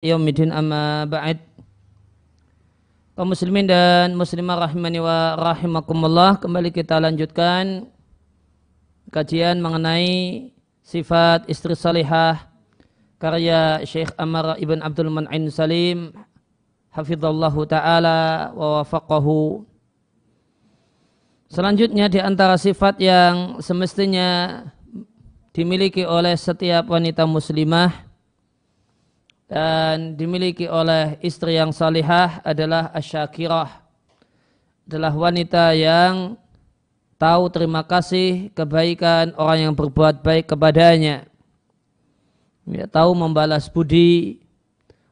Yaumiddin amma ba'd. Kaum muslimin dan muslimah rahimani wa rahimakumullah, kembali kita lanjutkan kajian mengenai sifat istri salihah karya Syekh Ammar ibn Abdul Mun'im Salim hafizallahu ta'ala wa wafaqahu. Selanjutnya di antara sifat yang semestinya dimiliki oleh setiap wanita muslimah dan dimiliki oleh istri yang salihah adalah asyakirah, adalah wanita yang tahu terima kasih kebaikan orang yang berbuat baik kepadanya, tahu membalas budi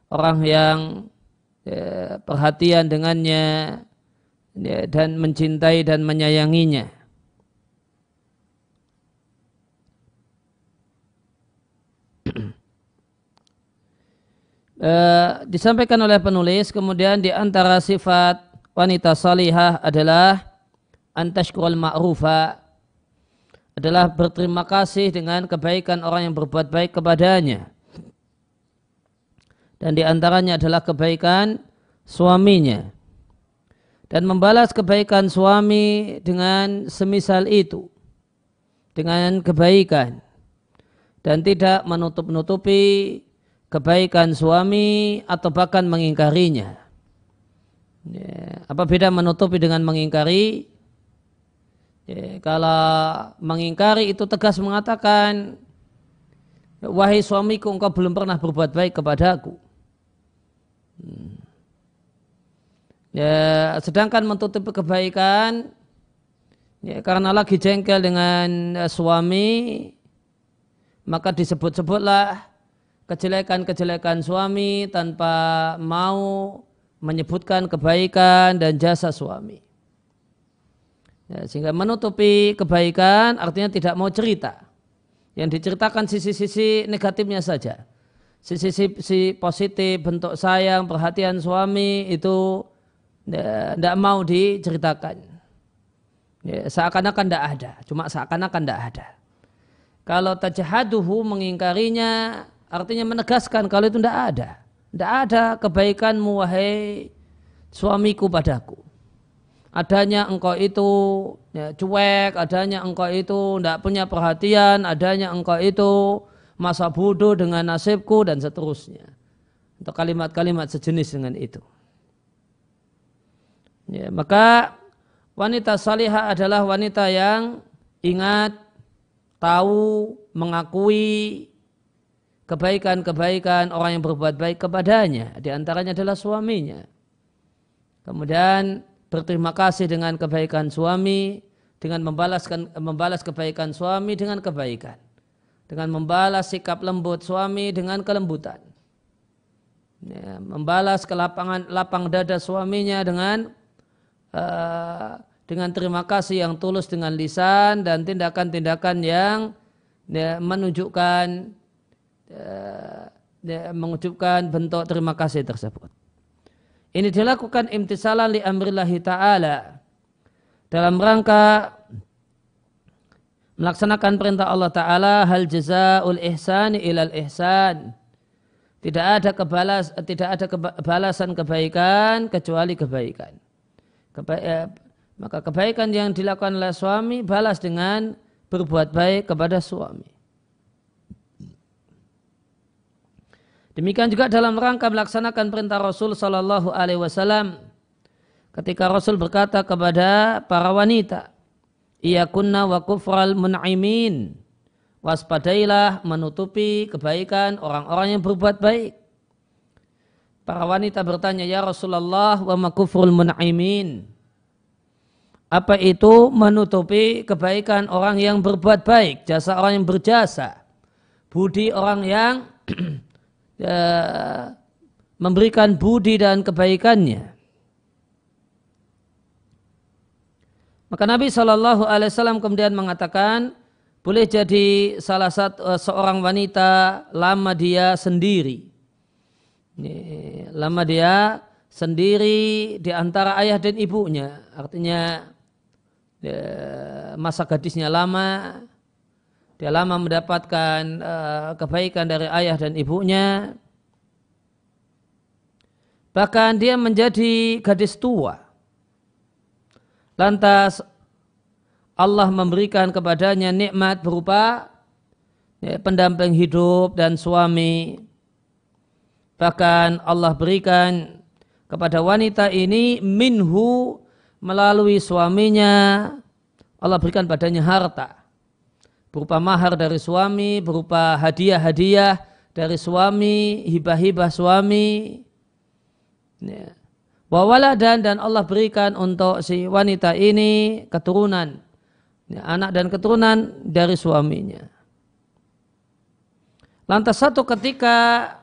orang yang perhatian dengannya dan mencintai dan menyayanginya. Disampaikan oleh penulis, kemudian di antara sifat wanita salihah adalah antashkurul ma'rufa, adalah berterima kasih dengan kebaikan orang yang berbuat baik kepadanya, dan di antaranya adalah kebaikan suaminya, dan membalas kebaikan suami dengan semisal itu, dengan kebaikan, dan tidak menutup-nutupi kebaikan suami atau bahkan mengingkarinya. Apa beda menutupi dengan mengingkari? Kalau mengingkari itu tegas mengatakan, wahai suamiku, engkau belum pernah berbuat baik kepadaku. Sedangkan menutupi kebaikan, karena lagi jengkel dengan suami, maka disebut-sebutlah kejelekan-kejelekan suami tanpa mau menyebutkan kebaikan dan jasa suami. Sehingga menutupi kebaikan artinya tidak mau cerita. Yang diceritakan sisi-sisi negatifnya saja. Sisi-sisi positif, bentuk sayang, perhatian suami itu tidak mau diceritakan. Seakan-akan tidak ada. Cuma seakan-akan tidak ada. Kalau tajahaduhu, mengingkarinya, artinya menegaskan kalau itu tidak ada. Tidak ada kebaikanmu wahai suamiku padaku. Adanya engkau itu cuek, adanya engkau itu tidak punya perhatian, adanya engkau itu masa bodoh dengan nasibku dan seterusnya. Untuk kalimat-kalimat sejenis dengan itu. Maka wanita salihah adalah wanita yang ingat, tahu, mengakui kebaikan-kebaikan orang yang berbuat baik kepadanya, di antaranya adalah suaminya. Kemudian berterima kasih dengan kebaikan suami, dengan membalas kebaikan suami dengan kebaikan, dengan membalas sikap lembut suami dengan kelembutan, membalas lapang dada suaminya dengan terima kasih yang tulus dengan lisan dan tindakan-tindakan yang mengucapkan bentuk terima kasih tersebut. Ini dilakukan imtisalan li amrillahi ta'ala, dalam rangka melaksanakan perintah Allah Ta'ala, hal jazaa'ul ihsani ilal ihsan. Tidak ada balasan kebaikan kecuali kebaikan. Maka kebaikan yang dilakukan oleh suami balas dengan berbuat baik kepada suami. Demikian juga dalam rangka melaksanakan perintah Rasul Sallallahu Alaihi Wasallam, ketika Rasul berkata kepada para wanita, iyakunna wa kufral mun'imin, waspadailah menutupi kebaikan orang-orang yang berbuat baik. Para wanita bertanya, ya Rasulullah, wa ma kufrul mun'imin? Apa itu menutupi kebaikan orang yang berbuat baik, jasa orang yang berjasa, budi orang yang memberikan budi dan kebaikannya? Maka Nabi SAW kemudian mengatakan, boleh jadi salah satu seorang wanita lama dia sendiri, lama dia sendiri di antara ayah dan ibunya, artinya masa gadisnya lama, dia lama mendapatkan kebaikan dari ayah dan ibunya, Bahkan dia menjadi gadis tua. Lantas Allah memberikan kepadanya nikmat berupa pendamping hidup dan suami. Bahkan Allah berikan kepada wanita ini minhu, melalui suaminya. Allah berikan padanya harta berupa mahar dari suami, berupa hadiah-hadiah dari suami, hibah-hibah suami. Wawaladan, dan Allah berikan untuk si wanita ini keturunan, anak dan keturunan dari suaminya. Lantas satu ketika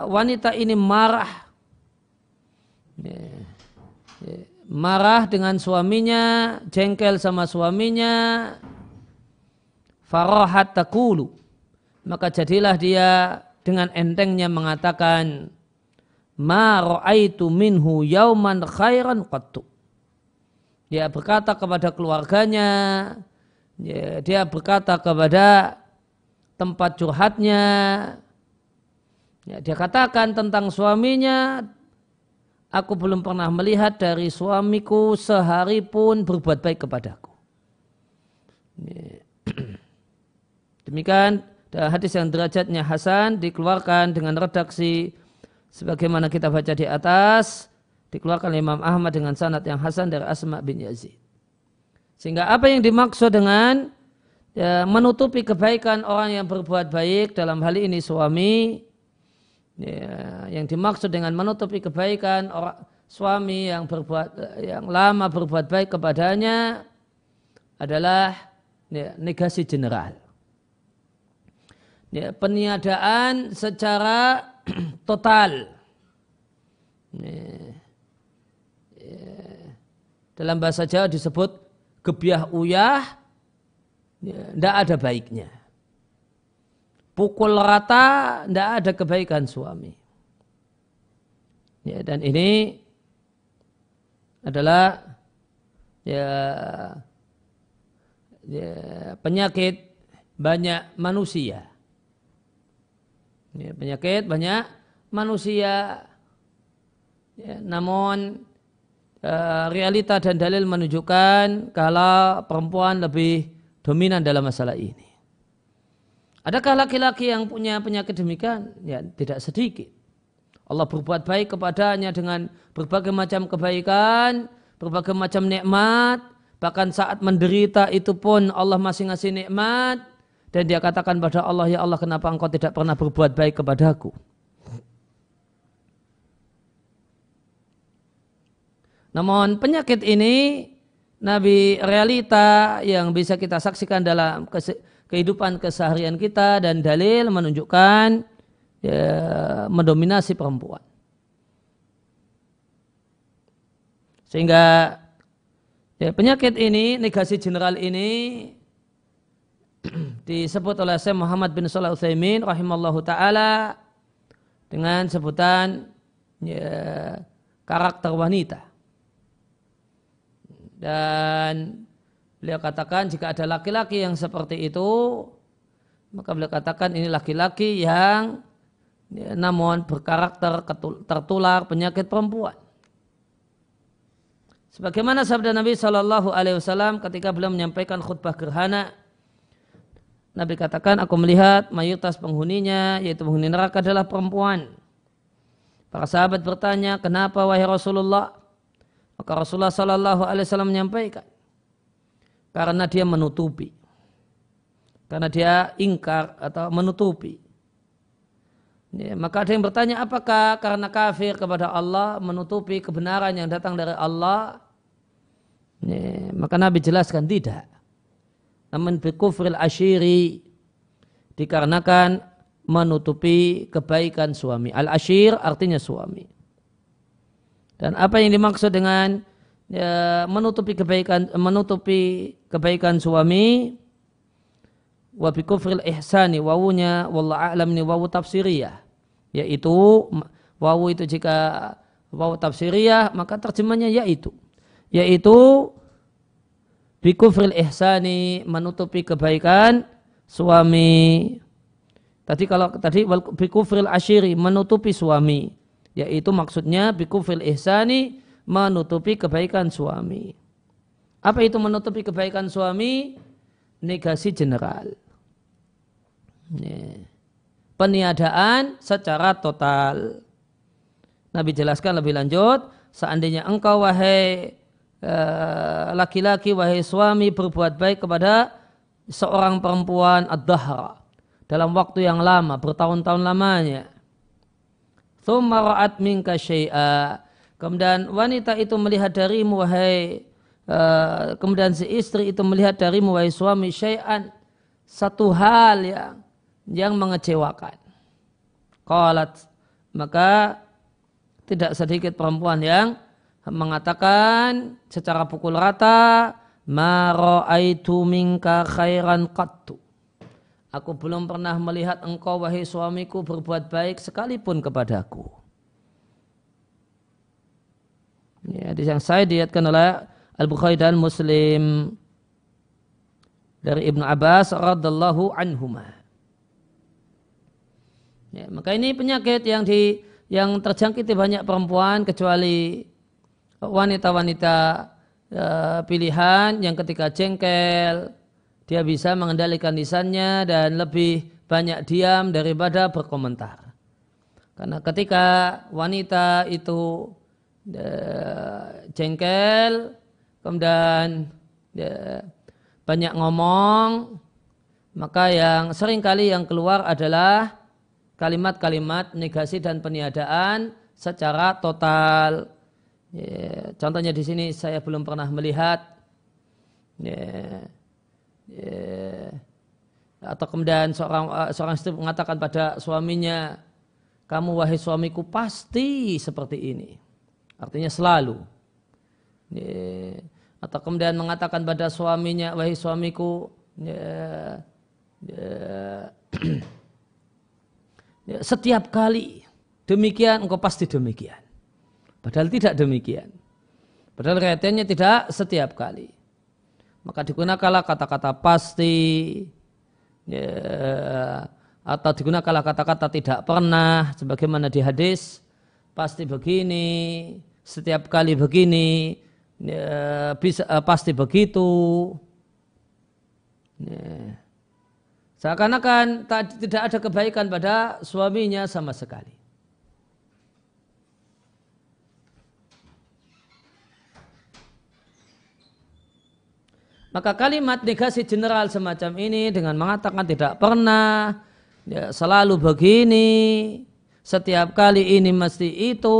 wanita ini marah dengan suaminya, jengkel sama suaminya, farahat taqulu, maka jadilah dia dengan entengnya mengatakan, ma ra'aitu minhu yauman khairan qattu. Dia berkata kepada keluarganya, dia berkata kepada tempat curhatnya, dia katakan tentang suaminya, aku belum pernah melihat dari suamiku sehari pun berbuat baik kepadaku. Demikian hadis yang derajatnya hasan dikeluarkan dengan redaksi sebagaimana kita baca di atas, dikeluarkan oleh Imam Ahmad dengan sanad yang hasan dari Asma bin Yazid. Sehingga apa yang dimaksud dengan menutupi kebaikan orang yang berbuat baik, dalam hal ini suami, yang dimaksud dengan menutupi kebaikan orang suami yang lama berbuat baik kepadanya adalah negasi general. Peniadaan secara total. Dalam bahasa Jawa disebut gebyah uyah, tidak ada baiknya. Pukul rata, tidak ada kebaikan suami. Dan ini adalah penyakit banyak manusia. Penyakit banyak manusia. Namun realita dan dalil menunjukkan kalau perempuan lebih dominan dalam masalah ini. Adakah laki-laki yang punya penyakit demikian? Ya, tidak sedikit. Allah berbuat baik kepadanya dengan berbagai macam kebaikan, berbagai macam nikmat, bahkan saat menderita itu pun Allah masih ngasih nikmat, dan dia katakan pada Allah, ya Allah, kenapa engkau tidak pernah berbuat baik kepadaku? Namun penyakit ini, Nabi, realita yang bisa kita saksikan dalam kehidupan keseharian kita, dan dalil menunjukkan mendominasi perempuan. Sehingga penyakit ini, negasi general ini disebut oleh Syekh Muhammad bin Shalih Al-Utsaimin rahimallahu taala dengan sebutan karakter wanita. Dan beliau katakan jika ada laki-laki yang seperti itu, maka beliau katakan ini laki-laki yang namun berkarakter tertular penyakit perempuan. Sebagaimana sabda Nabi SAW ketika beliau menyampaikan khutbah gerhana, Nabi katakan, aku melihat mayoritas penghuninya, yaitu penghuni neraka, adalah perempuan. Para sahabat bertanya, kenapa wahai Rasulullah? Maka Rasulullah SAW menyampaikan, karena dia menutupi. Karena dia ingkar atau menutupi. Maka ada yang bertanya, apakah karena kafir kepada Allah, menutupi kebenaran yang datang dari Allah? Maka Nabi jelaskan tidak. Namun bikufril asyiri, dikarenakan menutupi kebaikan suami. Al-asyir artinya suami. Dan apa yang dimaksud dengan menutupi kebaikan suami, wa bi kufril ihsani, wawunya wallahu a'lam ini wawu tafsiriyah, yaitu wawu itu jika wawu tafsiriyah maka terjemahnya yaitu bi kufril ihsani, menutupi kebaikan suami. Kalau tadi bi kufril asyiri, menutupi suami, Yaitu maksudnya bikufil ihsani, menutupi kebaikan suami. Apa itu menutupi kebaikan suami? Negasi general. Peniadaan secara total. Nabi jelaskan lebih lanjut, seandainya engkau wahai laki-laki, wahai suami berbuat baik kepada seorang perempuan ad-dahra dalam waktu yang lama, bertahun-tahun lamanya. Tsumma ra'at minka syai'a. Kemudian wanita itu melihat darimu wahai kemudian si istri itu melihat darimu wahai suami syai'an, satu hal yang mengecewakan. Qalat, maka tidak sedikit perempuan yang mengatakan secara pukul rata, ma ra'aitu minka khairan qattu. Aku belum pernah melihat engkau wahai suamiku berbuat baik sekalipun kepadaku. Ini hadis yang saya diriwayatkan oleh Al-Bukhari dan Muslim dari Ibnu Abbas radhiyallahu anhuma. Ya, maka ini penyakit yang terjangkiti banyak perempuan kecuali wanita-wanita pilihan yang ketika jengkel dia bisa mengendalikan lisannya dan lebih banyak diam daripada berkomentar. Karena ketika wanita itu jengkel kemudian banyak ngomong, maka yang seringkali yang keluar adalah kalimat-kalimat negasi dan peniadaan secara total. Contohnya di sini saya belum pernah melihat, atau kemudian seorang istri mengatakan pada suaminya, kamu wahai suamiku pasti seperti ini, artinya selalu. Atau kemudian mengatakan pada suaminya, wahai suamiku, setiap kali demikian engkau pasti demikian. Padahal tidak demikian. Padahal kaitannya tidak setiap kali. Maka digunakanlah kata-kata pasti, atau digunakanlah kata-kata tidak pernah, sebagaimana di hadis, pasti begini, setiap kali begini, pasti begitu. Seakan-akan tidak ada kebaikan pada suaminya sama sekali. Maka kalimat negasi general semacam ini dengan mengatakan tidak pernah, selalu begini, setiap kali ini mesti itu,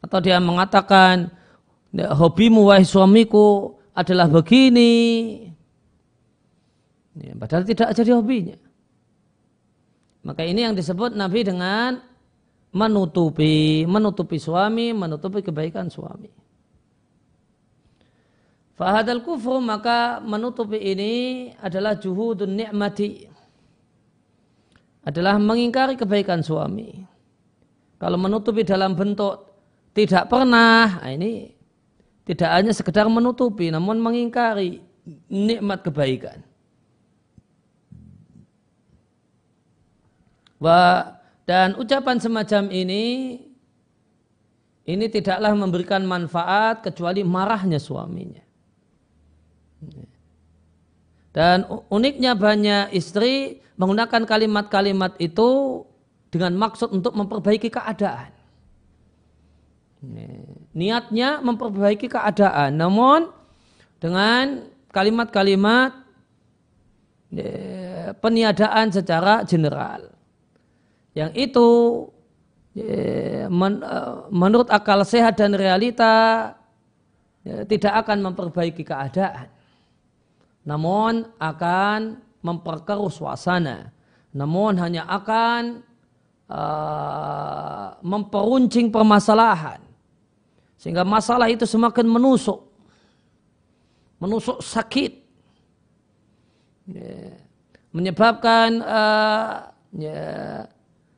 atau dia mengatakan hobimu wahai suamiku adalah begini, padahal tidak jadi hobinya. Maka ini yang disebut Nabi dengan menutupi suami, menutupi kebaikan suami. Fahadal kufru, maka menutupi ini adalah juhudun ni'mati, adalah mengingkari kebaikan suami. Kalau menutupi dalam bentuk tidak pernah, ini tidak hanya sekedar menutupi, namun mengingkari nikmat kebaikan. Dan ucapan semacam ini tidaklah memberikan manfaat kecuali marahnya suaminya. Dan uniknya banyak istri menggunakan kalimat-kalimat itu dengan maksud untuk memperbaiki keadaan. Niatnya memperbaiki keadaan, namun dengan kalimat-kalimat peniadaan secara general. Yang itu menurut akal sehat dan realita tidak akan memperbaiki keadaan, namun akan memperkeruh suasana, namun hanya akan memperuncing permasalahan sehingga masalah itu semakin menusuk sakit, menyebabkan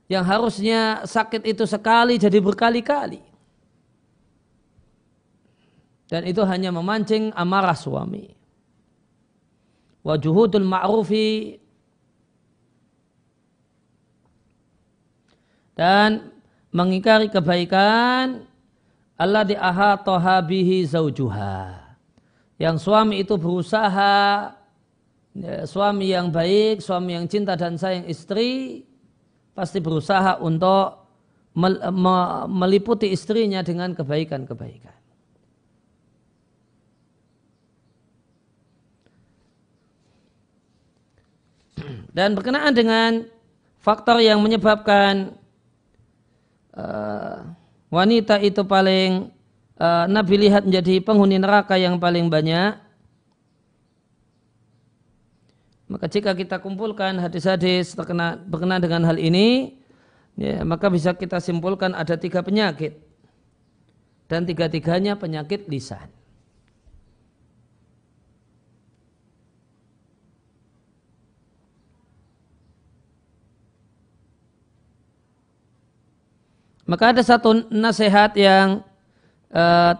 yang harusnya sakit itu sekali jadi berkali-kali. Dan itu hanya memancing amarah suami. wa juhudul ma'rufi, dan mengingkari kebaikan alladzi ahataha bihi zaujuha, yang suami itu berusaha, suami yang baik, suami yang cinta dan sayang istri pasti berusaha untuk meliputi istrinya dengan kebaikan-kebaikan. Dan berkenaan dengan faktor yang menyebabkan wanita itu paling Nabi lihat menjadi penghuni neraka yang paling banyak, maka jika kita kumpulkan hadis-hadis berkenaan dengan hal ini, ya, maka bisa kita simpulkan ada 3 penyakit, dan 3-tiganya penyakit lisan. Maka ada satu nasihat yang 3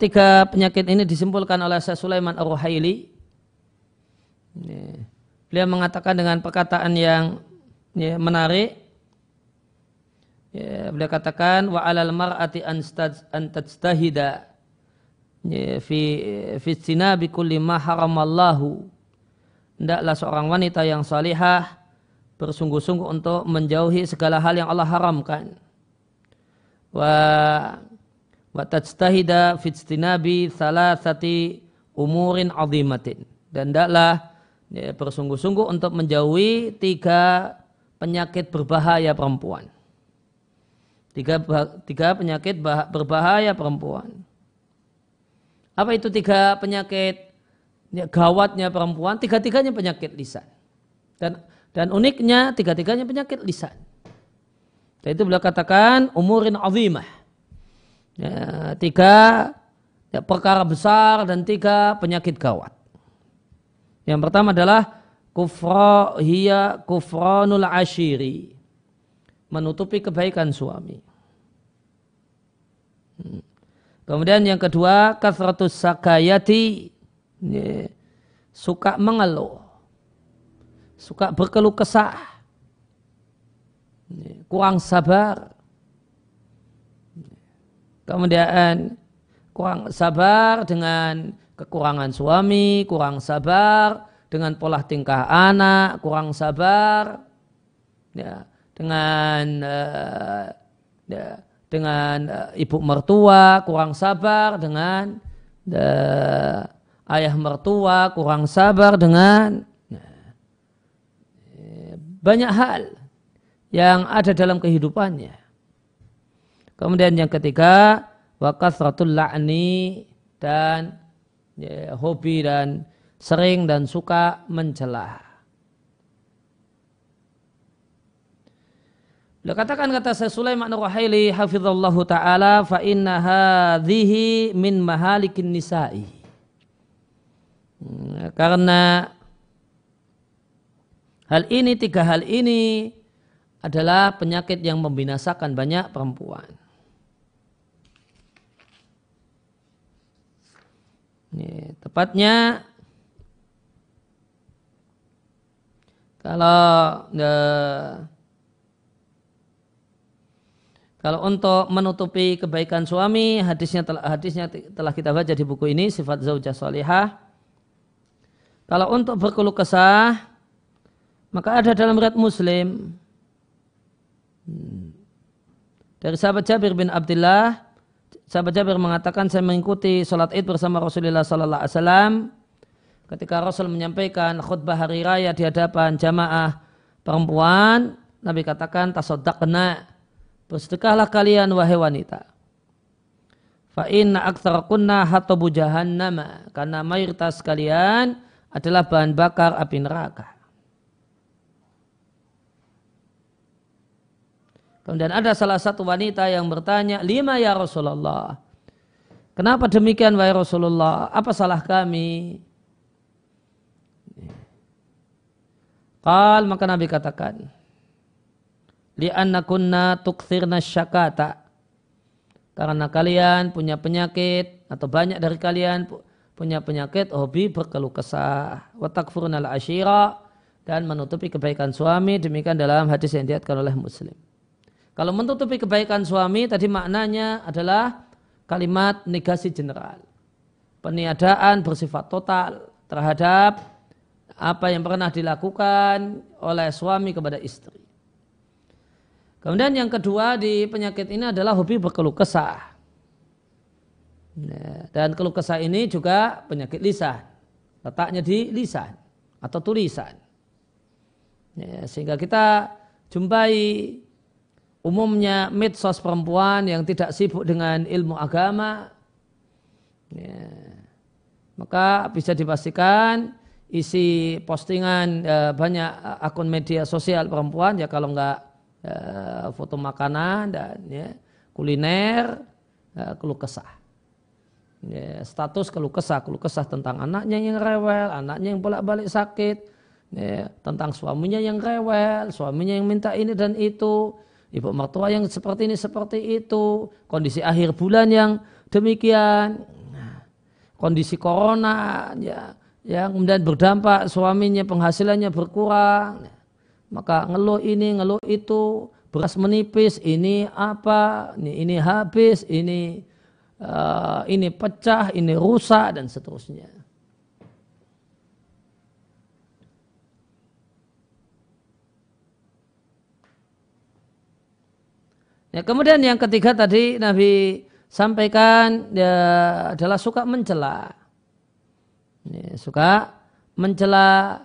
penyakit ini disimpulkan oleh Syekh Sulaiman Ar-Ruhaili. Beliau mengatakan dengan perkataan yang menarik. Beliau katakan wa 'alal mar'ati an tajtahida fi istinabi kulli ma haramallahu. Hendaklah seorang wanita yang salihah bersungguh-sungguh untuk menjauhi segala hal yang Allah haramkan. Wa tajtahida fi istinabi thalathati umurin 'azimatin. Dan hendaklah bersungguh-sungguh untuk menjauhi 3 penyakit berbahaya perempuan. 3 penyakit berbahaya perempuan. Apa itu 3 penyakit gawatnya perempuan? 3-tiganya penyakit lisan. Dan uniknya 3-tiganya penyakit lisan. Dan itu beliau katakan umurin azimah. 3 perkara besar dan 3 penyakit gawat. Yang pertama adalah kufranul ashiri, menutupi kebaikan suami. Kemudian yang kedua, kathratus sakayati, suka mengeluh, suka berkeluh kesah, kurang sabar. Kemudian kurang sabar dengan kekurangan suami, kurang sabar dengan pola tingkah anak, kurang sabar dengan ibu mertua, kurang sabar dengan ayah mertua, kurang sabar dengan banyak hal yang ada dalam kehidupannya. Kemudian yang ketiga, wa kathratul la'ni, dan hobi dan sering dan suka mencela. Beliau katakan, kata Syekh Sulaiman Ar-Ruhaili hafizallahu taala, fa inna hadhihi min mahalikin nisa'i. Karena hal ini, 3 hal ini adalah penyakit yang membinasakan banyak perempuan. Ini, tepatnya kalau untuk menutupi kebaikan suami, hadisnya telah kita baca di buku ini, Sifat Zaujah Salihah. Kalau untuk berkeluh kesah, maka ada dalam riwayat Muslim dari sahabat Jabir bin Abdullah. Sahabat Jabir mengatakan, saya mengikuti sholat Id bersama Rasulullah sallallahu alaihi wasallam. Ketika Rasul menyampaikan khutbah hari raya di hadapan jamaah perempuan, Nabi katakan, tasaddaqna, bersedekahlah kalian wahai wanita. Fa inna aktsarakunna hatabu jahannama, karena mayoritas kalian adalah bahan bakar api neraka. Kemudian ada salah satu wanita yang bertanya, lima ya Rasulullah, kenapa demikian wahai Rasulullah, apa salah kami? Qal, maka Nabi katakan, li'anna kunna tukthirna syakata, karena kalian punya penyakit, atau banyak dari kalian punya penyakit hobi berkeluh kesah. Wa takfurnal ashira, dan menutupi kebaikan suami, demikian dalam hadis yang diriwayatkan oleh Muslim. Kalau menutupi kebaikan suami tadi maknanya adalah kalimat negasi general. Peniadaan bersifat total terhadap apa yang pernah dilakukan oleh suami kepada istri. Kemudian yang kedua di penyakit ini adalah hobi berkeluh kesah. Dan keluh kesah ini juga penyakit lisan. Letaknya di lisan atau tulisan. Sehingga kita jumpai umumnya medsos perempuan yang tidak sibuk dengan ilmu agama. Maka bisa dipastikan isi postingan banyak akun media sosial perempuan ya kalau enggak foto makanan dan kuliner, keluh kesah. Status keluh kesah tentang anaknya yang rewel, anaknya yang bolak-balik sakit, tentang suaminya yang rewel, suaminya yang minta ini dan itu, ibu mertua yang seperti ini seperti itu, kondisi akhir bulan yang demikian, kondisi corona yang kemudian berdampak suaminya penghasilannya berkurang, maka ngeluh ini ngeluh itu, beras menipis, ini apa, ini habis, ini pecah, ini rusak dan seterusnya. Ya, kemudian yang ketiga tadi Nabi sampaikan adalah suka mencela. Suka mencela,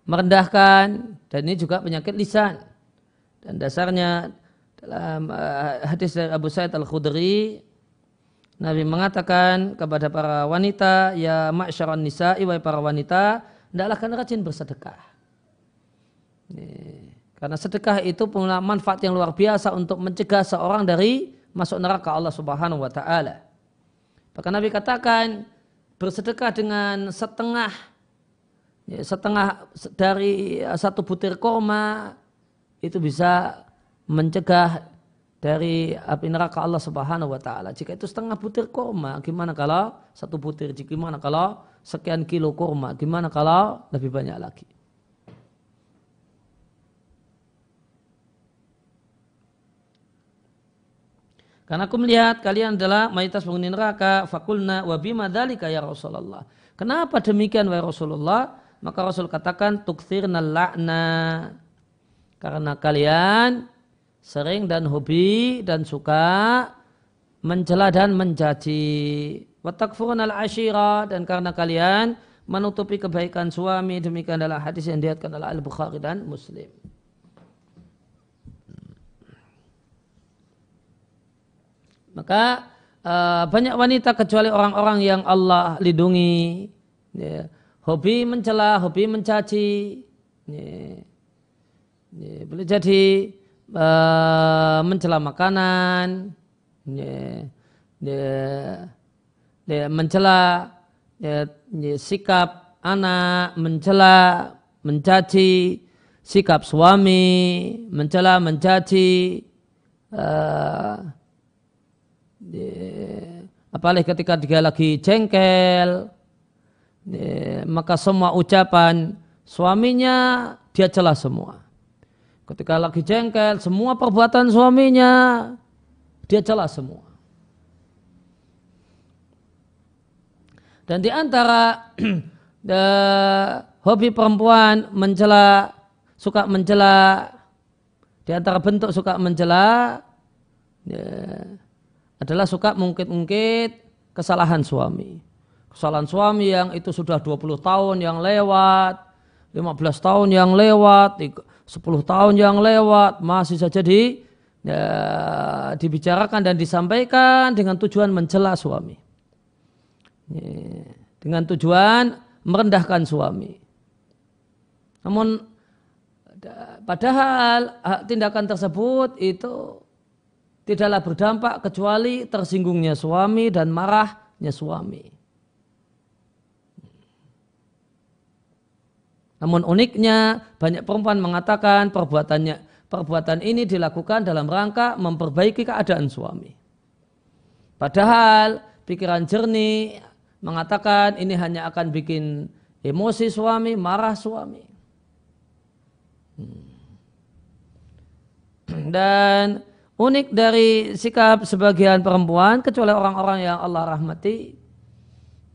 merendahkan, dan ini juga penyakit lisan. Dan dasarnya dalam hadis dari Abu Sa'id Al-Khudri, Nabi mengatakan kepada para wanita, ya ma'syaran nisa'i, wahai para wanita, hendaklah kalian rajin bersedekah. Karena sedekah itu punya manfaat yang luar biasa untuk mencegah seorang dari masuk neraka Allah Subhanahu wa taala. Bahkan Nabi katakan bersedekah dengan setengah dari satu butir kurma itu bisa mencegah dari api neraka Allah Subhanahu wa taala. Jika itu setengah butir kurma, gimana kalau satu butir? Gimana kalau sekian kilo kurma? Gimana kalau lebih banyak lagi? Karena aku melihat kalian adalah mayoritas penghuni neraka. Fakulna wa bima dzalika ya Rasulullah. Kenapa demikian wahai Rasulullah? Maka Rasul katakan tukthirnal la'na. Karena kalian sering dan hobi dan suka mencela dan mencaci. Wa takfurunal ashira, dan karena kalian menutupi kebaikan suami, demikian adalah hadis yang diriwayatkan oleh Al-Bukhari dan Muslim. Maka banyak wanita kecuali orang-orang yang Allah lindungi, hobi mencela, hobi mencaci, boleh jadi mencela makanan, mencela sikap anak, mencela, mencaci sikap suami, mencela, mencaci, apalagi ketika dia lagi jengkel, maka semua ucapan suaminya dia cela semua. Ketika lagi jengkel, semua perbuatan suaminya dia cela semua. Dan di antara hobi perempuan mencela, suka mencela, di antara bentuk suka mencela adalah suka mungkit-mungkit kesalahan suami. Kesalahan suami yang itu sudah 20 tahun yang lewat, 15 tahun yang lewat, 10 tahun yang lewat, masih saja dibicarakan dan disampaikan dengan tujuan mencela suami. Dengan tujuan merendahkan suami. Namun padahal tindakan tersebut itu tidaklah berdampak kecuali tersinggungnya suami dan marahnya suami. Namun uniknya banyak perempuan mengatakan perbuatan ini dilakukan dalam rangka memperbaiki keadaan suami. Padahal pikiran jernih, mengatakan ini hanya akan bikin emosi suami, marah suami. Dan unik dari sikap sebagian perempuan, kecuali orang-orang yang Allah rahmati,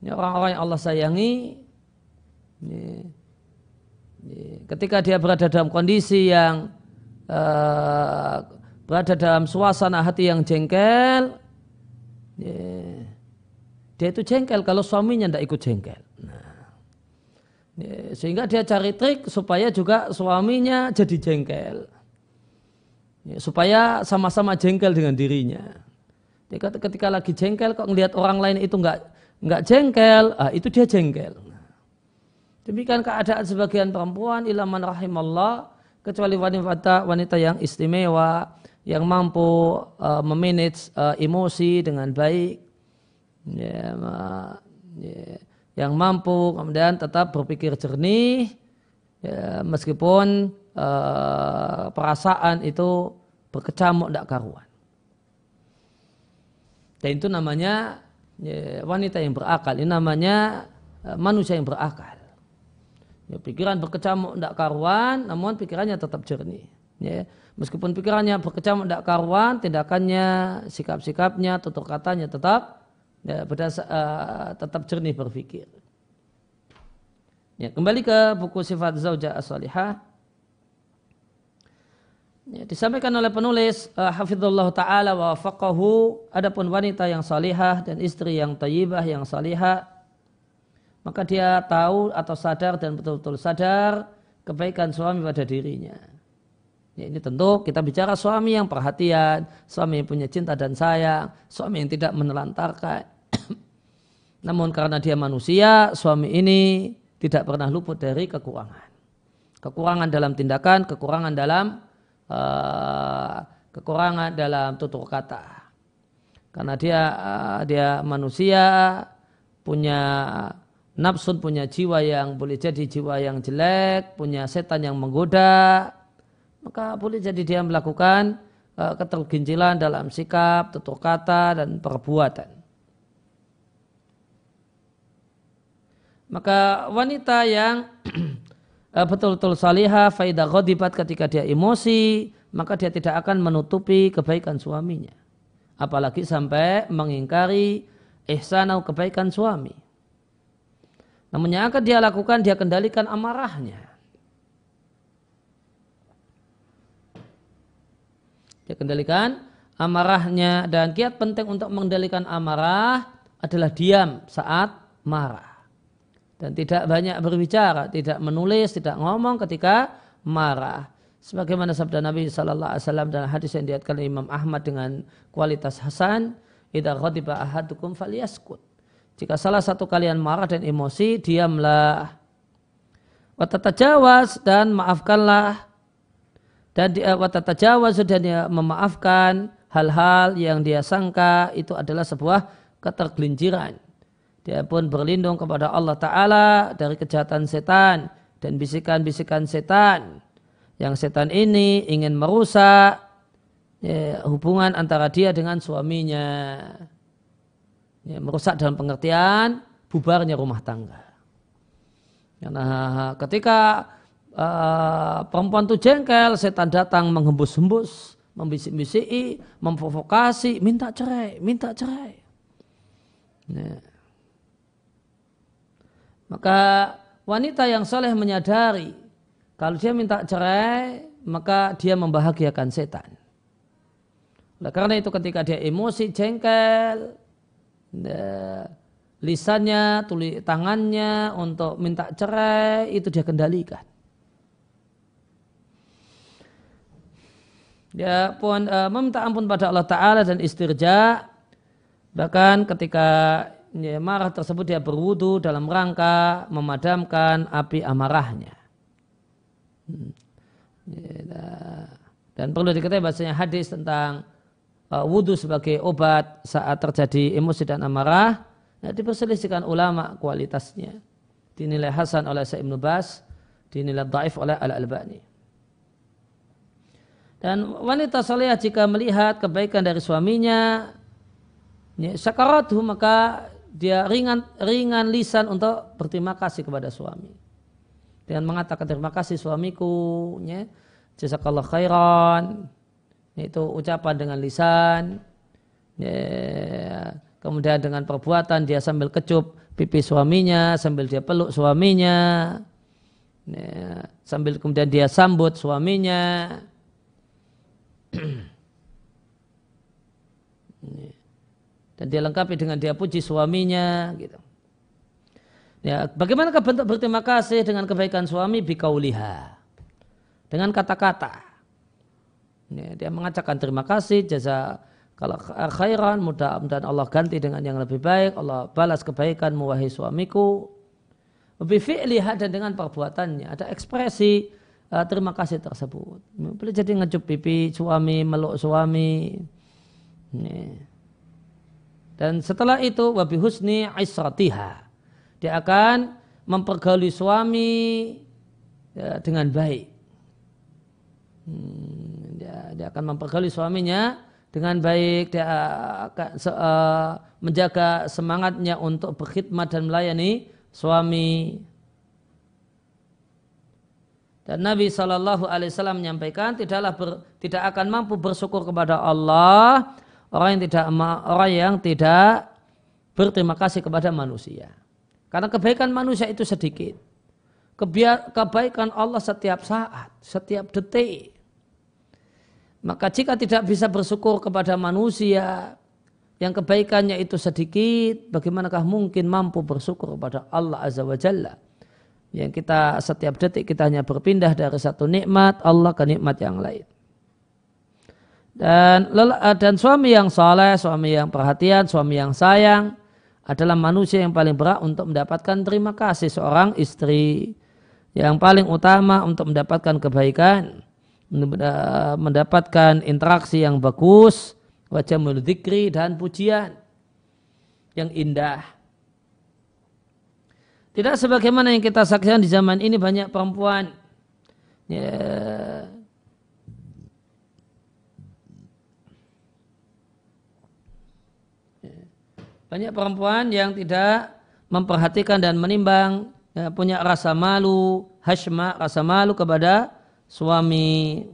orang-orang yang Allah sayangi, ketika dia berada dalam kondisi yang berada dalam suasana hati yang jengkel, dia itu jengkel kalau suaminya tidak ikut jengkel. Sehingga dia cari trik supaya juga suaminya jadi jengkel, supaya sama-sama jengkel dengan dirinya. Ketika lagi jengkel kok ngelihat orang lain itu nggak jengkel, itu dia jengkel. Demikian keadaan sebagian perempuan, illa man rahimallah, kecuali wanita yang istimewa, yang mampu memanage emosi dengan baik, yang mampu kemudian tetap berpikir jernih, meskipun perasaan itu berkecamuk tidak karuan. Dan itu namanya wanita yang berakal, ini namanya manusia yang berakal. Pikiran berkecamuk tidak karuan, namun pikirannya tetap jernih. Meskipun pikirannya berkecamuk tidak karuan, tindakannya, sikap-sikapnya, tutur katanya tetap tetap jernih berpikir. Kembali ke buku Sifat Zaujah As-Salihah. Disampaikan oleh penulis hafizallahu taala wa wafaqahu, adapun wanita yang salihah dan istri yang thayyibah yang salihah, maka dia tahu atau sadar dan betul-betul sadar kebaikan suami pada dirinya. Ini tentu kita bicara suami yang perhatian, suami yang punya cinta dan sayang, suami yang tidak menelantarkan. Namun karena dia manusia, suami ini tidak pernah luput dari kekurangan. Kekurangan dalam tindakan, kekurangan dalam tutur kata. Karena dia manusia, punya nafsun, punya jiwa yang boleh jadi jiwa yang jelek, punya setan yang menggoda, maka boleh jadi dia melakukan ketergincilan dalam sikap, tutur kata, dan perbuatan. Maka wanita yang betul-betul salihah, faidah ghadibat, ketika dia emosi, maka dia tidak akan menutupi kebaikan suaminya. Apalagi sampai mengingkari ihsanau, kebaikan suami. Namun yang akan dia lakukan, dia kendalikan amarahnya. Dia kendalikan amarahnya, dan kiat penting untuk mengendalikan amarah adalah diam saat marah. Dan tidak banyak berbicara, tidak menulis, tidak ngomong ketika marah. Sebagaimana sabda Nabi SAW dalam hadis yang diriwayatkan oleh Imam Ahmad dengan kualitas hasan, idza ghadiba ahadukum falyaskut. Jika salah satu kalian marah dan emosi, diamlah. Wa tatajawaz, dan maafkanlah. Dan wa tatajawaz, dan dia memaafkan hal-hal yang dia sangka itu adalah sebuah ketergelinciran. Dia pun berlindung kepada Allah Ta'ala dari kejahatan setan dan bisikan-bisikan setan. Yang setan ini ingin merusak hubungan antara dia dengan suaminya. Merusak dalam pengertian bubarnya rumah tangga. Karena ketika perempuan itu jengkel, setan datang menghembus-hembus, membisik-bisiki, memprovokasi, minta cerai, minta cerai. Maka wanita yang saleh menyadari kalau dia minta cerai, maka dia membahagiakan setan. Oleh karena itu ketika dia emosi, jengkel, lisannya, tangannya untuk minta cerai, itu dia kendalikan. Dia pun meminta ampun pada Allah Ta'ala dan istirja. Bahkan ketika marah tersebut dia berwudu dalam rangka memadamkan api amarahnya. Dan perlu diketahui bahasanya hadis tentang wudu sebagai obat saat terjadi emosi dan amarah, diperselisihkan ulama kualitasnya. Dinilai hasan oleh Syekh Ibnu Baz, dinilai dhaif oleh Al-Albani. Dan wanita salihah jika melihat kebaikan dari suaminya, syakaratuhu, maka dia ringan lisan untuk berterima kasih kepada suami. Dengan mengatakan terima kasih suamiku, jazakallah khairan, itu ucapan dengan lisan. Kemudian dengan perbuatan dia sambil kecup pipi suaminya, sambil dia peluk suaminya, sambil kemudian dia sambut suaminya. Dan dia lengkapi dengan dia puji suaminya gitu. Ya, bagaimana bentuk berterima kasih dengan kebaikan suami? Bikauliha, dengan kata-kata. Ya, dia mengajarkan terima kasih, jasa kalau khairan, mudah-mudahan Allah ganti dengan yang lebih baik, Allah balas kebaikanmu wahai suamiku. Bi fi'liha, dan dengan perbuatannya ada ekspresi terima kasih tersebut. Boleh jadi ngecup pipi suami, meluk suami. Nih. Dan setelah itu wabi husni isratiha, dia akan mempergauli suami dengan baik. Dia akan mempergauli suaminya dengan baik. Dia akan menjaga semangatnya untuk berkhidmat dan melayani suami. Dan Nabi SAW menyampaikan tidak akan mampu bersyukur kepada Allah orang yang tidak berterima kasih kepada manusia. Karena kebaikan manusia itu sedikit. Kebaikan Allah setiap saat, setiap detik. Maka jika tidak bisa bersyukur kepada manusia yang kebaikannya itu sedikit, bagaimanakah mungkin mampu bersyukur kepada Allah Azza wa Jalla? Yang kita setiap detik kita hanya berpindah dari satu nikmat Allah ke nikmat yang lain. Dan suami yang saleh, suami yang perhatian, suami yang sayang adalah manusia yang paling berat untuk mendapatkan terima kasih seorang istri. Yang paling utama untuk mendapatkan kebaikan, mendapatkan interaksi yang bagus, wajamul dzikri, dan pujian yang indah. Tidak sebagaimana yang kita saksikan di zaman ini, banyak perempuan banyak perempuan yang tidak memperhatikan dan menimbang, punya rasa malu, hashma, rasa malu kepada suami,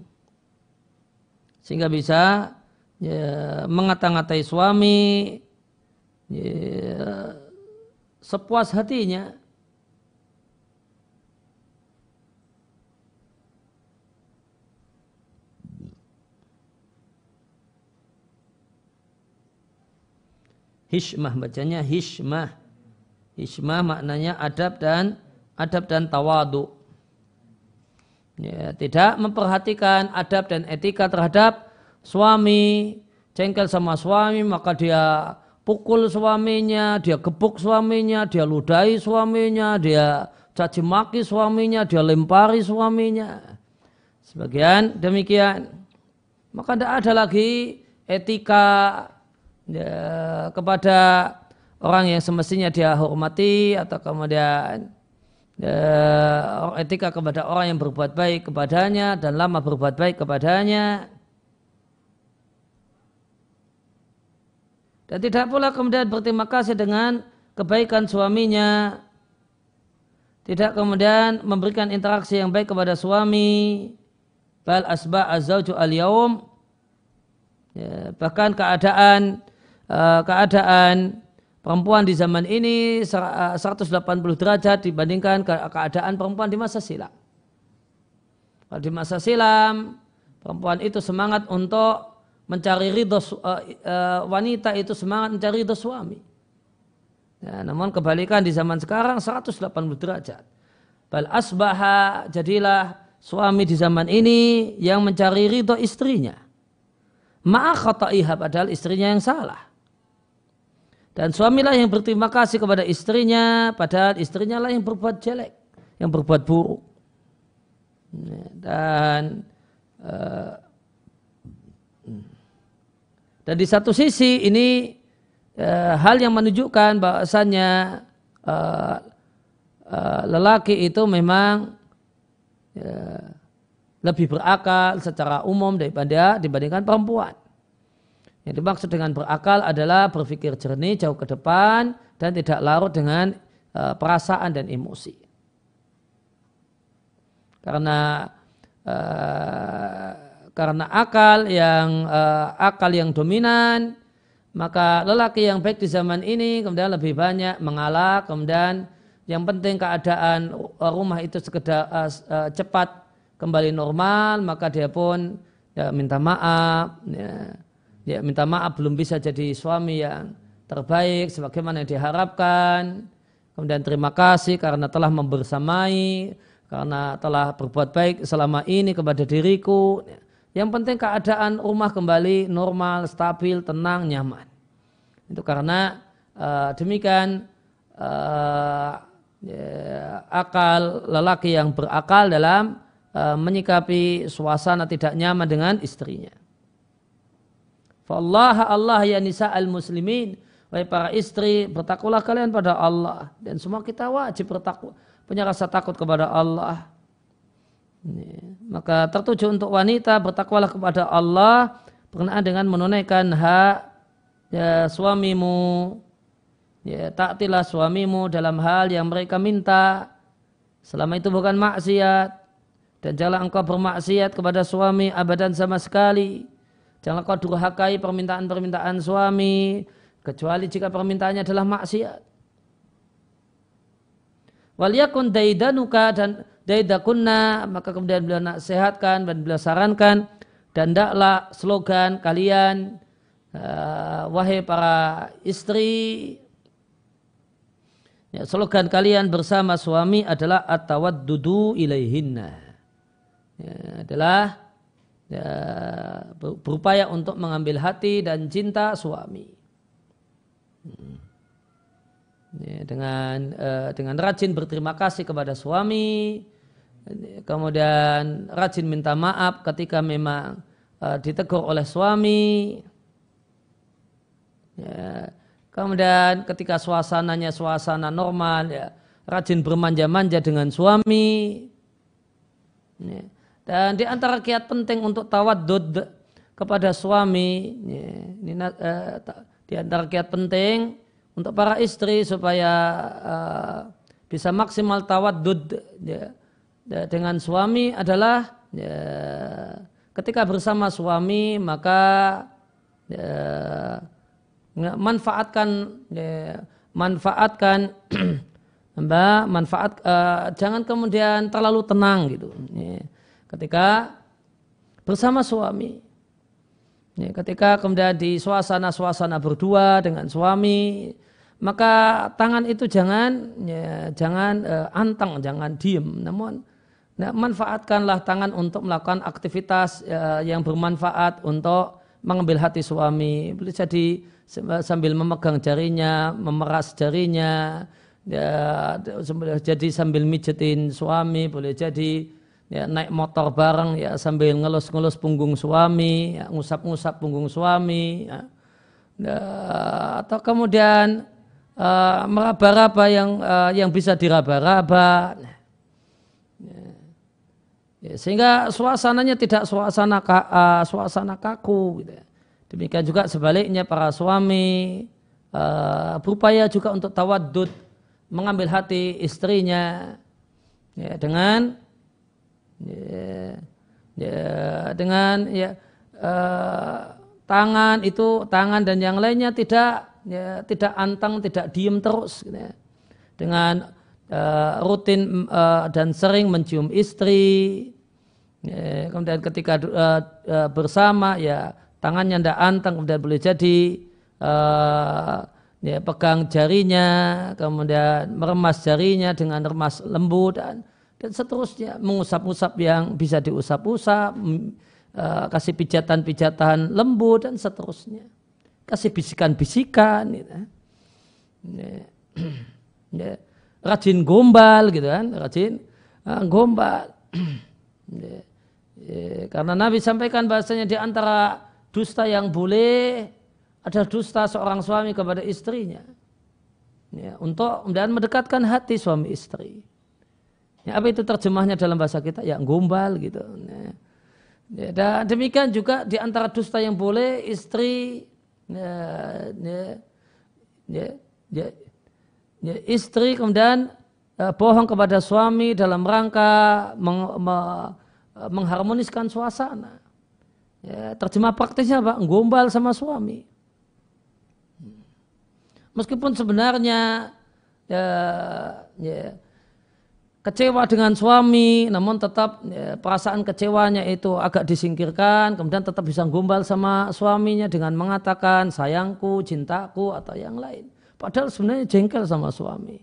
sehingga bisa mengata-ngatai suami sepuas hatinya. Hishmah, bacanya hishmah. Hishmah maknanya adab dan tawadu. Ya, tidak memperhatikan adab dan etika terhadap suami, jengkel sama suami, maka dia pukul suaminya, dia gebuk suaminya, dia ludahi suaminya, dia caci maki suaminya, dia lempari suaminya. Sebagian demikian. Maka tidak ada lagi etika kepada orang yang semestinya dia hormati, atau kemudian etika kepada orang yang berbuat baik kepadanya dan lama berbuat baik kepadanya. Dan tidak pula kemudian berterima kasih dengan kebaikan suaminya, tidak kemudian memberikan interaksi yang baik kepada suami. Bal asba az-zawju al-yawm, bahkan keadaan perempuan di zaman ini 180 derajat dibandingkan keadaan perempuan di masa silam. Kalau di masa silam, perempuan itu semangat untuk mencari ridho, wanita itu semangat mencari ridho suami. Ya, namun kebalikan di zaman sekarang 180 derajat. Bal asbaha, jadilah suami di zaman ini yang mencari ridho istrinya. Ma'a khata'iha, padahal istrinya yang salah. Dan suamilah yang berterima kasih kepada istrinya, padahal istrinya lah yang berbuat jelek, yang berbuat buruk. Dan di satu sisi ini hal yang menunjukkan bahwasannya lelaki itu memang lebih berakal secara umum dibandingkan perempuan. Yang dimaksud dengan berakal adalah berpikir jernih, jauh ke depan, dan tidak larut dengan perasaan dan emosi. Karena akal yang dominan, maka lelaki yang baik di zaman ini kemudian lebih banyak mengalah, kemudian yang penting keadaan rumah itu sekedar cepat kembali normal, maka dia pun minta maaf, minta maaf belum bisa jadi suami yang terbaik sebagaimana yang diharapkan, kemudian terima kasih karena telah membersamai, karena telah berbuat baik selama ini kepada diriku. Yang penting keadaan rumah kembali normal, stabil, tenang, nyaman. Itu karena demikian akal lelaki yang berakal dalam menyikapi suasana tidak nyaman dengan istrinya. Fa Allah ya nisa'al muslimin, wahai para istri, bertakwalah kalian pada Allah, dan semua kita wajib bertakwa, punya rasa takut kepada Allah. Maka tertuju untuk wanita bertakwalah kepada Allah berkenaan dengan menunaikan hak suamimu. Taatilah suamimu dalam hal yang mereka minta selama itu bukan maksiat, dan janganlah engkau bermaksiat kepada suami abadan sama sekali. Janganlah kau durhakai permintaan-permintaan suami kecuali jika permintaannya adalah maksiat. Waliyakun daidanuka dan daidakunna, maka kemudian beliau nasihatkan dan beliau sarankan, dan hendaklah slogan kalian wahai para istri, slogan kalian bersama suami adalah at-tawaddudu ilaihinna, adalah berupaya untuk mengambil hati dan cinta suami. Dengan rajin berterima kasih kepada suami, kemudian rajin minta maaf ketika memang ditegur oleh suami, kemudian ketika suasananya suasana normal, rajin bermanja-manja dengan suami. Dan di antara kiat penting untuk tawaddud kepada suami, di antara kiat penting untuk para istri supaya bisa maksimal tawaddud dengan suami adalah ketika bersama suami maka manfaatkan jangan kemudian terlalu tenang gitu. Ketika bersama suami, ketika kemudian di suasana berdua dengan suami, maka tangan itu jangan anteng, jangan diem, namun manfaatkanlah tangan untuk melakukan aktivitas yang bermanfaat untuk mengambil hati suami. Boleh jadi sambil memegang jarinya, memeras jarinya, boleh jadi sambil mijetin suami, boleh jadi naik motor bareng sambil ngelus-ngelus punggung suami, ngusap-ngusap punggung suami, atau kemudian meraba-raba yang bisa diraba-raba, sehingga suasananya tidak suasana kaku gitu. Demikian juga sebaliknya para suami berupaya juga untuk tawaddud, mengambil hati istrinya dengan tangan dan yang lainnya tidak anteng, tidak diem terus gitu ya. Dengan rutin dan sering mencium istri, kemudian ketika bersama tangannya tidak anteng, kemudian boleh jadi pegang jarinya, kemudian meremas jarinya dengan remas lembut dan seterusnya, mengusap-usap yang bisa diusap-usap, kasih pijatan-pijatan lembut dan seterusnya, kasih bisikan-bisikan gitu. Rajin gombal gitu kan, rajin gombal. Karena Nabi sampaikan bahasanya di antara dusta yang boleh adalah dusta seorang suami kepada istrinya, untuk dan mendekatkan hati suami istri. Apa itu terjemahnya dalam bahasa kita? Gombal gitu. Dan demikian juga di antara dusta yang boleh istri ya, ya, ya, istri kemudian bohong kepada suami dalam rangka mengharmoniskan suasana. Ya, terjemah praktisnya apa? Gombal sama suami. Meskipun sebenarnya kecewa dengan suami, namun tetap perasaan kecewanya itu agak disingkirkan, kemudian tetap bisa gombal sama suaminya dengan mengatakan sayangku, cintaku atau yang lain. Padahal sebenarnya jengkel sama suami.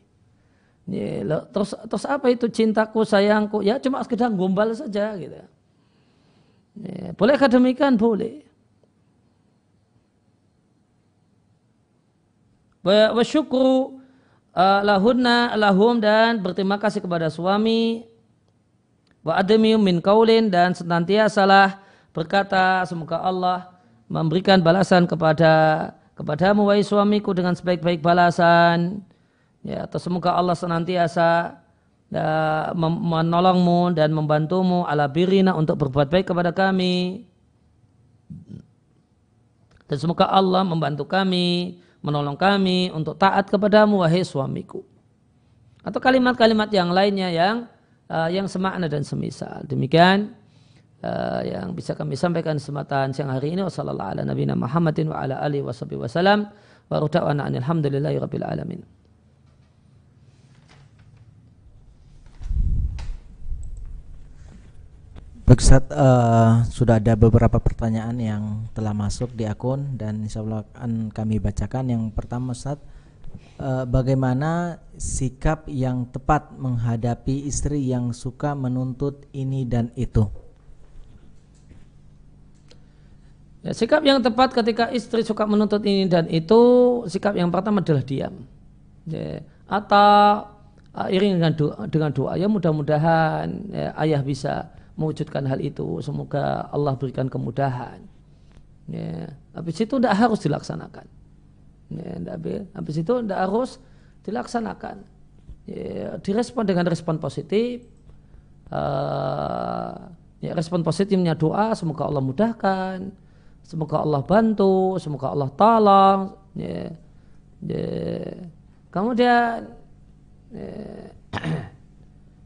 Terus apa itu cintaku, sayangku? Ya cuma sekedar gombal saja gitu. Bolehkah demikian? Boleh. Wa syukru lahum dan berterima kasih kepada suami, wa adami min kaulin dan senantiasalah berkata semoga Allah memberikan balasan kepadamu wahai suamiku dengan sebaik-baik balasan, ya, atau semoga Allah senantiasa menolongmu dan membantumu ala birina untuk berbuat baik kepada kami, dan semoga Allah membantu kami, menolong kami untuk taat kepadamu wahai suamiku, atau kalimat-kalimat yang lainnya yang semakna dan semisal. Demikian yang bisa kami sampaikan kesempatan siang hari ini. Wassallallahu ala nabiyina Muhammadin wa ala alihi wasallam wa ruda'wana alhamdulillahi rabbil alamin. Baik Ustaz, sudah ada beberapa pertanyaan yang telah masuk di akun dan insya Allah akan kami bacakan. Yang pertama Ustaz, bagaimana sikap yang tepat menghadapi istri yang suka menuntut ini dan itu? Ya, sikap yang tepat ketika istri suka menuntut ini dan itu, sikap yang pertama adalah diam. Ya, atau iring dengan doa, ya mudah-mudahan ya, ayah bisa mewujudkan hal itu, semoga Allah berikan kemudahan. Ya, habis itu tidak harus dilaksanakan. Ya, habis itu tidak harus dilaksanakan. Ya, direspon dengan respon positif. Ya, respon positifnya doa, semoga Allah mudahkan, semoga Allah bantu, semoga Allah tolong. Ya, ya.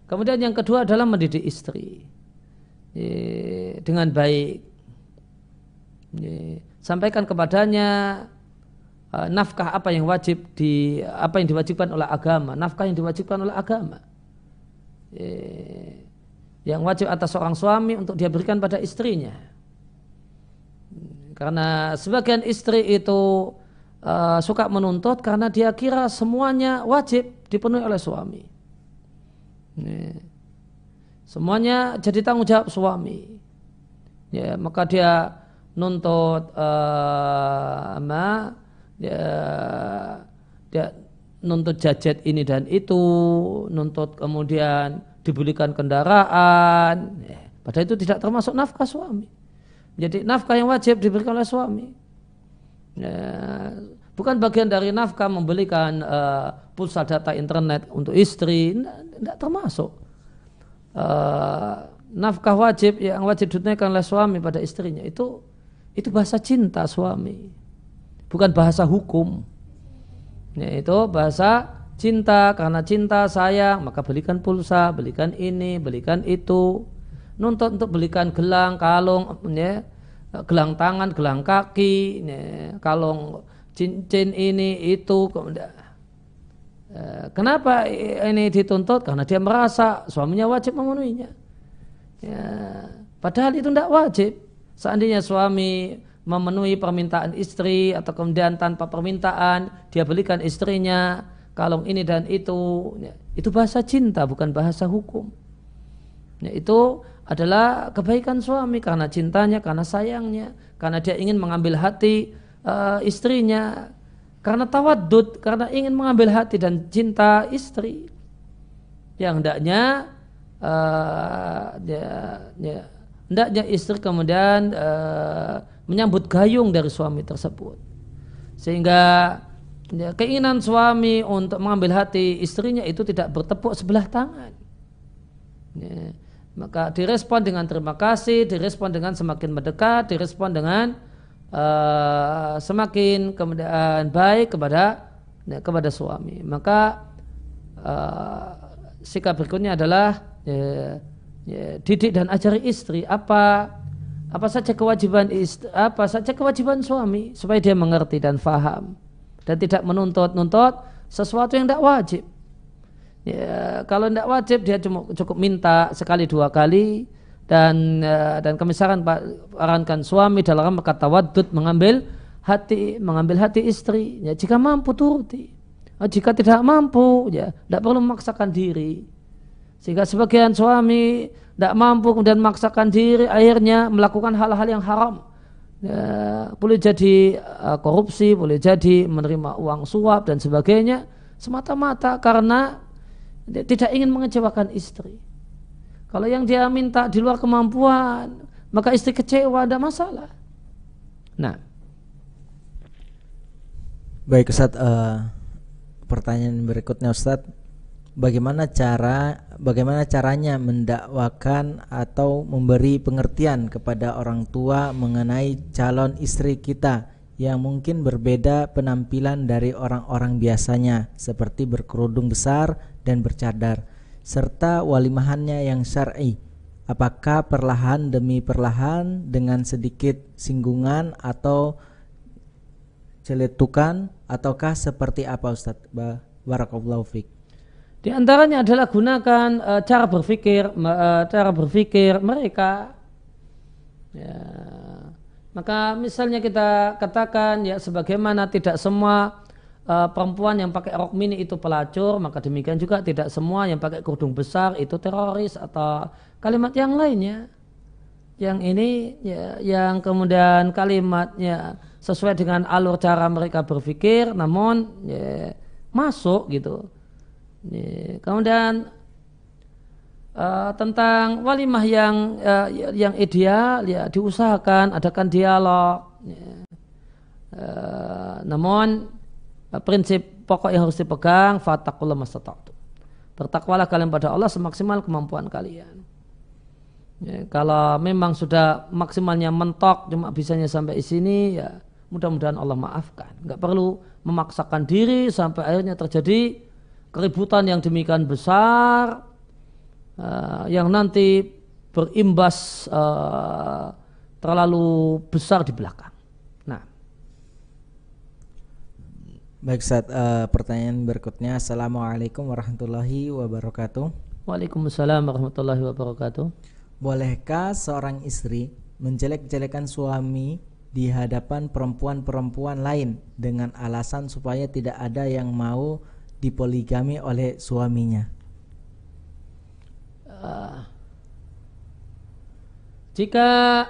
Kemudian yang kedua adalah mendidik istri dengan baik. Sampaikan kepadanya nafkah apa yang diwajibkan oleh agama, nafkah yang diwajibkan oleh agama, yang wajib atas seorang suami untuk dia berikan pada istrinya. Karena sebagian istri itu suka menuntut karena dia kira semuanya wajib dipenuhi oleh suami. Semuanya jadi tanggung jawab suami. Ya, maka dia nuntut dia nuntut jajet ini dan itu, nuntut kemudian dibelikan kendaraan. Ya, padahal itu tidak termasuk nafkah suami. Jadi nafkah yang wajib diberikan oleh suami. Ya, bukan bagian dari nafkah membelikan pulsa data internet untuk istri, tidak termasuk. Nafkah wajib yang wajib ditunaikan oleh suami pada istrinya itu bahasa cinta suami, bukan bahasa hukum. Ya, itu bahasa cinta, karena cinta sayang maka belikan pulsa, belikan ini, belikan itu. Nuntut untuk belikan gelang, kalung, ya, gelang tangan, gelang kaki, ya, kalung, cincin ini itu. Kenapa ini dituntut? Karena dia merasa suaminya wajib memenuhinya. Ya, padahal itu tidak wajib. Seandainya suami memenuhi permintaan istri atau kemudian tanpa permintaan dia belikan istrinya kalung ini dan itu, ya, itu bahasa cinta bukan bahasa hukum. Ya, itu adalah kebaikan suami karena cintanya, karena sayangnya, karena dia ingin mengambil hati istrinya. Karena tawaddud, karena ingin mengambil hati dan cinta istri. Yang hendaknya hendaknya istri kemudian menyambut gayung dari suami tersebut. Sehingga ya, keinginan suami untuk mengambil hati istrinya itu tidak bertepuk sebelah tangan. Ya, maka direspon dengan terima kasih, direspon dengan semakin mendekat, direspon dengan semakin kemudian baik kepada suami. Maka sikap berikutnya adalah didik dan ajari istri apa saja kewajiban suami supaya dia mengerti dan faham dan tidak menuntut sesuatu yang tidak wajib. Kalau tidak wajib dia cukup minta sekali dua kali dan kami sarankan suami dalam kata tawaddud mengambil hati istri. Jika mampu turuti, jika tidak mampu tidak perlu memaksakan diri. Sehingga sebagian suami tidak mampu kemudian memaksakan diri akhirnya melakukan hal-hal yang haram. Boleh jadi korupsi, boleh jadi menerima uang suap dan sebagainya semata-mata karena tidak ingin mengecewakan istri. Kalau yang dia minta di luar kemampuan, maka istri kecewa, ada masalah. Nah, baik Ustaz, pertanyaan berikutnya Ustaz, bagaimana caranya mendakwakan atau memberi pengertian kepada orang tua mengenai calon istri kita yang mungkin berbeda penampilan dari orang-orang biasanya, seperti berkerudung besar dan bercadar, serta walimahannya yang syar'i. Apakah perlahan demi perlahan dengan sedikit singgungan atau celetukan, ataukah seperti apa Ustaz? Barakallahu fiik. Di antaranya adalah gunakan cara berpikir mereka. Maka misalnya kita katakan sebagaimana tidak semua perempuan yang pakai rok mini itu pelacur, maka demikian juga tidak semua yang pakai kerudung besar itu teroris atau kalimat yang lainnya. Yang ini yang kemudian kalimatnya sesuai dengan alur cara mereka berpikir, namun masuk gitu. Kemudian tentang walimah yang ideal diusahakan adakan dialog. Namun prinsip pokok yang harus dipegang, fattaqullaha mastata'tum. Bertakwalah kalian pada Allah semaksimal kemampuan kalian. Kalau memang sudah maksimalnya mentok cuma bisanya sampai sini, mudah-mudahan Allah maafkan. Enggak perlu memaksakan diri sampai akhirnya terjadi keributan yang demikian besar yang nanti berimbas terlalu besar di belakang. Baik Ustaz, pertanyaan berikutnya. Assalamualaikum warahmatullahi wabarakatuh. Waalaikumsalam warahmatullahi wabarakatuh. Bolehkah seorang istri menjelek-jelekan suami di hadapan perempuan-perempuan lain dengan alasan supaya tidak ada yang mau dipoligami oleh suaminya? Jika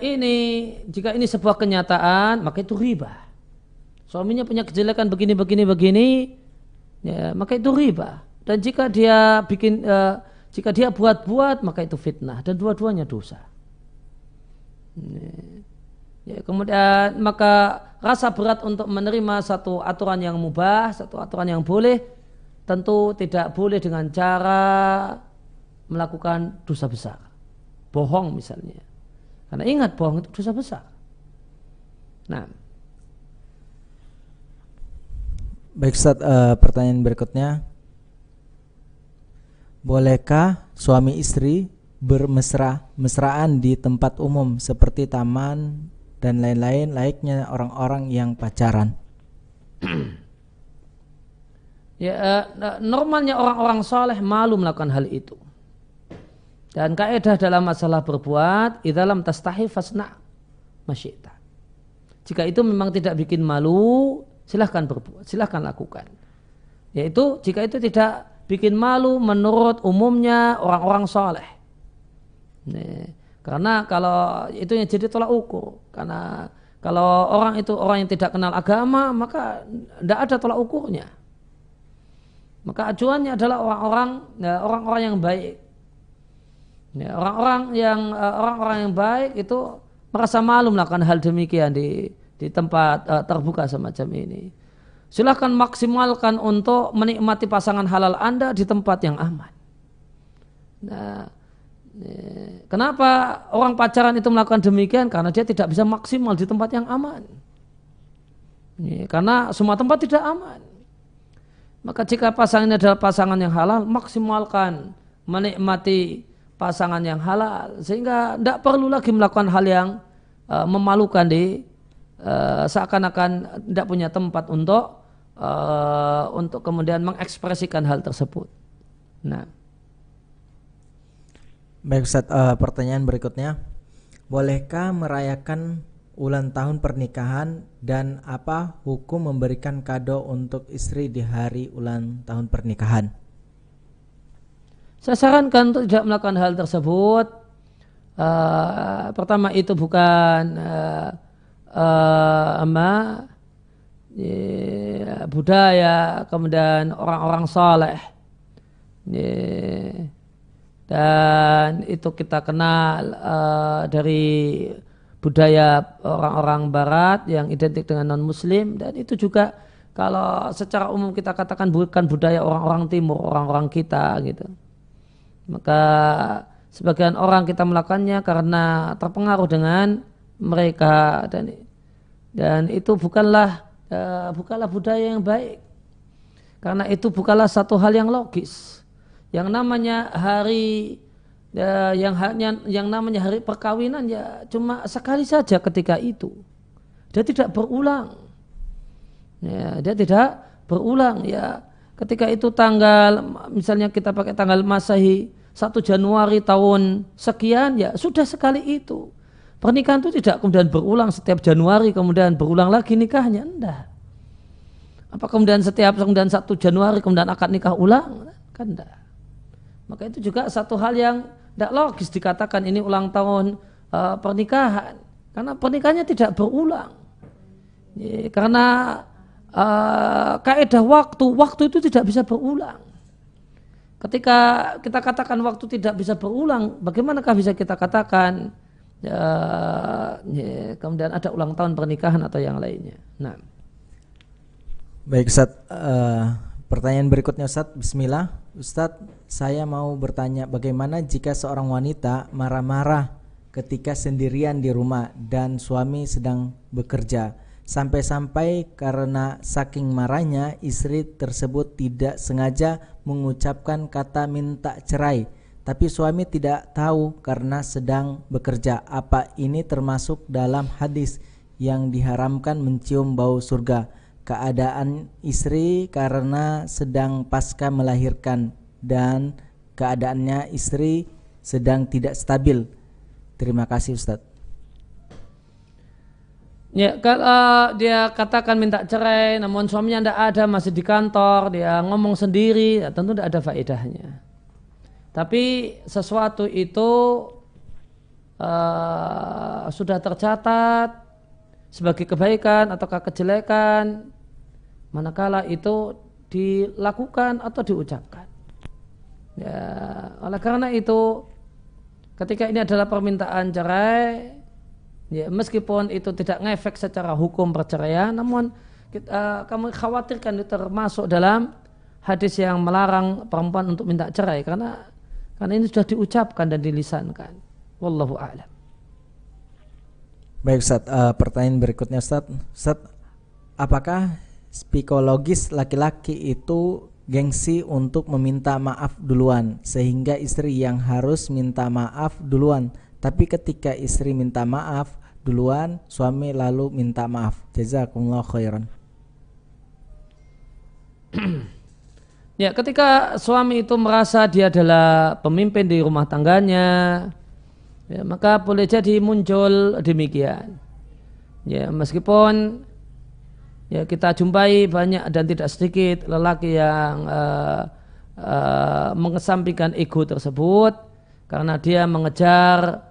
ini sebuah kenyataan, maka itu riba. Suaminya punya kejelekan begini, maka itu riba. Dan jika dia buat-buat, maka itu fitnah. Dan dua-duanya dosa. Kemudian maka rasa berat untuk menerima satu aturan yang mubah, satu aturan yang boleh, tentu tidak boleh dengan cara melakukan dosa besar. Bohong misalnya. Karena ingat, bohong itu dosa besar. Nah, baik Ustaz, pertanyaan berikutnya. Bolehkah suami istri bermesraan di tempat umum seperti taman dan lain-lain layaknya orang-orang yang pacaran? Normalnya orang-orang soleh malu melakukan hal itu. Dan kaidah dalam masalah berbuat, idza lam tastahi fasna masyi'ta. Jika itu memang tidak bikin malu, silahkan berbuat, silahkan lakukan. Yaitu jika itu tidak bikin malu menurut umumnya orang-orang soleh. Karena kalau itu yang jadi tolak ukur. Karena kalau orang itu orang yang tidak kenal agama, maka tidak ada tolak ukurnya. Maka acuannya adalah orang-orang yang baik. Orang-orang yang baik itu merasa malu melakukan hal demikian di tempat terbuka semacam ini. Silahkan maksimalkan untuk menikmati pasangan halal Anda di tempat yang aman. Nah, Kenapa orang pacaran itu melakukan demikian? Karena dia tidak bisa maksimal di tempat yang aman. Karena semua tempat tidak aman. Maka jika pasangan ini adalah pasangan yang halal, maksimalkan menikmati pasangan yang halal. Sehingga tidak perlu lagi melakukan hal yang memalukan seakan-akan tidak punya tempat untuk kemudian mengekspresikan hal tersebut. Nah. Baik Ustaz, pertanyaan berikutnya, bolehkah merayakan ulang tahun pernikahan dan apa hukum memberikan kado untuk istri di hari ulang tahun pernikahan? Saya sarankan untuk tidak melakukan hal tersebut. Pertama itu bukan budaya, kemudian orang-orang saleh. Dan itu kita kenal dari budaya orang-orang barat yang identik dengan non-muslim, dan itu juga kalau secara umum kita katakan bukan budaya orang-orang timur, orang-orang kita gitu. Maka sebagian orang kita melakukannya karena terpengaruh dengan mereka, dan itu bukanlah budaya yang baik, karena itu bukanlah satu hal yang logis. Yang namanya hari yang namanya hari perkawinan ya cuma sekali saja ketika itu. Dia tidak berulang. Ya, dia tidak berulang ya. Ketika itu tanggal, misalnya kita pakai tanggal Masehi 1 Januari tahun sekian, ya sudah sekali itu. Pernikahan itu tidak kemudian berulang setiap Januari kemudian berulang lagi nikahnya, enggak. Apa kemudian 1 Januari kemudian akad nikah ulang? Kan enggak. Maka itu juga satu hal yang tidak logis dikatakan ini ulang tahun pernikahan. Karena pernikahannya tidak berulang. Karena kaidah waktu itu tidak bisa berulang. Ketika kita katakan waktu tidak bisa berulang, bagaimanakah bisa kita katakan kemudian ada ulang tahun pernikahan atau yang lainnya. Nah. Baik Ustaz, pertanyaan berikutnya Ustaz, bismillah. Ustaz, saya mau bertanya bagaimana jika seorang wanita marah-marah ketika sendirian di rumah dan suami sedang bekerja, sampai-sampai karena saking marahnya istri tersebut tidak sengaja mengucapkan kata minta cerai, tapi suami tidak tahu karena sedang bekerja. Apa ini termasuk dalam hadis yang diharamkan mencium bau surga? Keadaan istri karena sedang pasca melahirkan dan keadaannya istri sedang tidak stabil. Terima kasih Ustaz. Ya, kalau dia katakan minta cerai namun suaminya tidak ada, masih di kantor, dia ngomong sendiri, ya tentu tidak ada faedahnya. Tapi sesuatu itu sudah tercatat sebagai kebaikan ataukah kejelekan manakala itu dilakukan atau diucapkan. Ya, oleh karena itu ketika ini adalah permintaan cerai, ya, meskipun itu tidak ngefek secara hukum perceraian, namun kami khawatirkan itu termasuk dalam hadis yang melarang perempuan untuk minta cerai karena ini sudah diucapkan dan dilisankan. Wallahu a'lam. Baik Ustaz, pertanyaan berikutnya Ustaz, apakah psikologis laki-laki itu gengsi untuk meminta maaf duluan sehingga istri yang harus minta maaf duluan, tapi ketika istri minta maaf duluan suami lalu minta maaf? Jazakumullah khairan. Ya, ketika suami itu merasa dia adalah pemimpin di rumah tangganya, ya, maka boleh jadi muncul demikian. Ya, meskipun ya kita jumpai banyak dan tidak sedikit lelaki yang mengesampingkan ego tersebut karena dia mengejar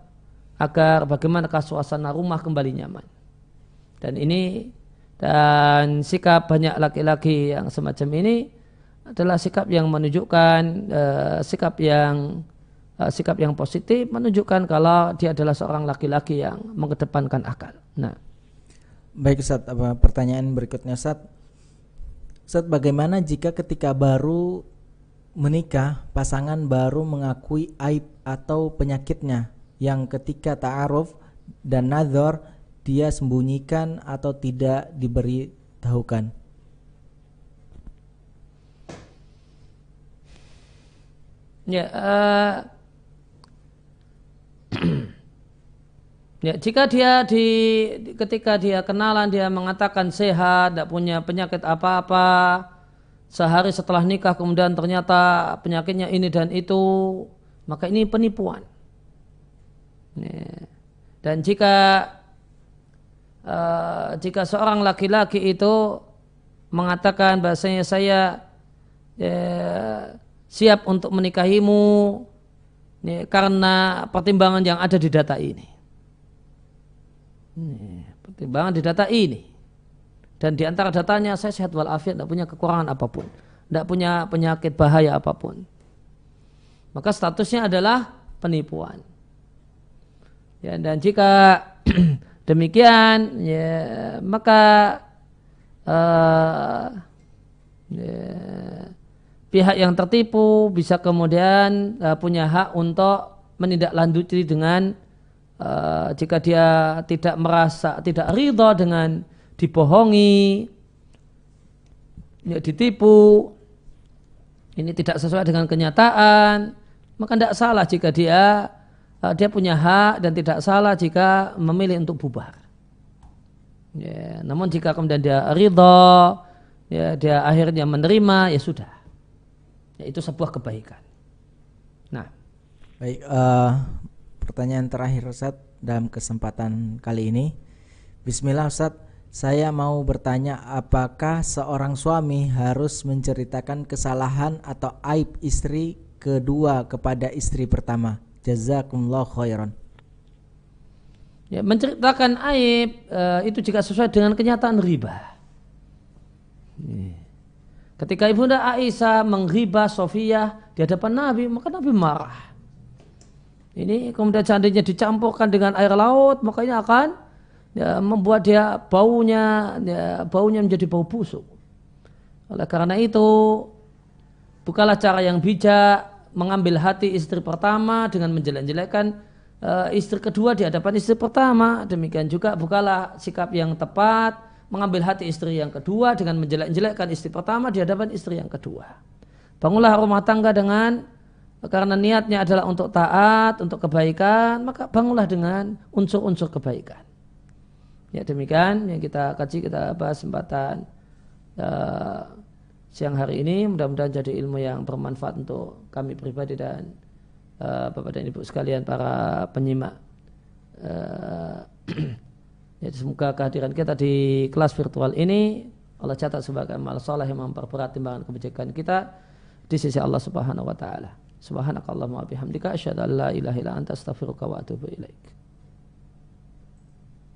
agar bagaimanakah suasana rumah kembali nyaman. Dan sikap banyak laki-laki yang semacam ini adalah sikap yang menunjukkan sikap yang positif, menunjukkan kalau dia adalah seorang laki-laki yang mengedepankan akal. Nah, baik Ustaz, pertanyaan berikutnya Ustaz, bagaimana jika ketika baru menikah pasangan baru mengakui aib atau penyakitnya yang ketika ta'aruf dan nazar dia sembunyikan atau tidak diberitahukan? Ya, ya, jika dia ketika dia kenalan dia mengatakan sehat, tidak punya penyakit apa-apa, sehari setelah nikah kemudian ternyata penyakitnya ini dan itu, maka ini penipuan. Ya. Dan jika seorang laki-laki itu mengatakan bahasanya saya siap untuk menikahimu karena pertimbangan yang ada di data ini. Pertimbangan di data ini. Dan di antara datanya saya sehat walafiat, tidak punya kekurangan apapun, tidak punya penyakit bahaya apapun. Maka statusnya adalah penipuan. Ya, dan jika demikian, ya, maka pihak yang tertipu bisa kemudian punya hak untuk menindaklanjuti dengan jika dia tidak merasa tidak ridha dengan dibohongi, ya, ditipu, ini tidak sesuai dengan kenyataan, maka tidak salah jika dia punya hak dan tidak salah jika memilih untuk bubar. Ya, namun jika kemudian dia ridha, ya, dia akhirnya menerima, ya sudah. Ya, itu sebuah kebaikan. Nah, baik, pertanyaan terakhir Ustaz dalam kesempatan kali ini. Bismillah Ustaz, saya mau bertanya, apakah seorang suami harus menceritakan kesalahan atau aib istri kedua kepada istri pertama? Jazakumullah khairan. Ya, menceritakan aib itu jika sesuai dengan kenyataan riba. Ketika Ibunda Aisyah menghibah Sofiyah di hadapan Nabi, maka Nabi marah. Ini kemudian seandainya dicampurkan dengan air laut, makanya akan membuat dia baunya menjadi bau busuk. Oleh karena itu, bukanlah cara yang bijak mengambil hati istri pertama dengan menjelek-jelekkan istri kedua di hadapan istri pertama. Demikian juga bukanlah sikap yang tepat mengambil hati istri yang kedua dengan menjelek-jelekkan istri pertama di hadapan istri yang kedua. Bangunlah rumah tangga karena niatnya adalah untuk taat, untuk kebaikan, maka bangunlah dengan unsur-unsur kebaikan. Ya, demikian yang kita kaji, kita bahas kesempatan siang hari ini. Mudah-mudahan jadi ilmu yang bermanfaat untuk kami pribadi dan Bapak dan Ibu sekalian para penyimak. Jadi semoga kehadiran kita di kelas virtual ini Allah catat sebagai amal saleh yang memperberat timbangan kebajikan kita di sisi Allah Subhanahu wa taala. Subhanakallahumma wa bihamdika asyhadu an la ilaha illa anta astaghfiruka wa atubu ilaik.